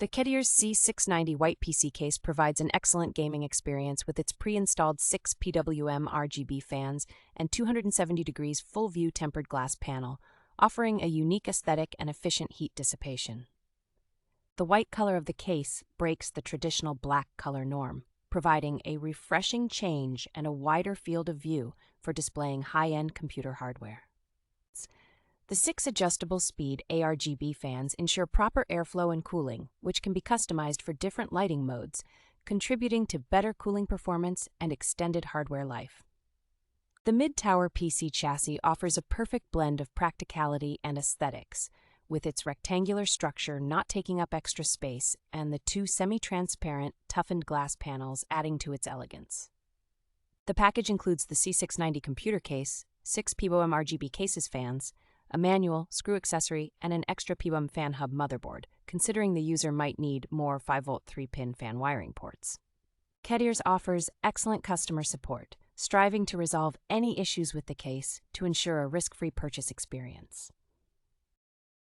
The KEDIERS C690 white PC case provides an excellent gaming experience with its pre-installed 6 PWM RGB fans and 270 degrees full-view tempered glass panel, offering a unique aesthetic and efficient heat dissipation. The white color of the case breaks the traditional black color norm, providing a refreshing change and a wider field of view for displaying high-end computer hardware. The 6 adjustable speed ARGB fans ensure proper airflow and cooling, which can be customized for different lighting modes, contributing to better cooling performance and extended hardware life. The mid-tower PC chassis offers a perfect blend of practicality and aesthetics, with its rectangular structure not taking up extra space and the 2 semi-transparent, toughened glass panels adding to its elegance. The package includes the C690 computer case, 6 PWM ARGB Cases Fans, a manual, screw accessory, and an extra PWM fan hub motherboard, considering the user might need more 5-volt 3-pin fan wiring ports. KEDIERS offers excellent customer support, striving to resolve any issues with the case to ensure a risk-free purchase experience.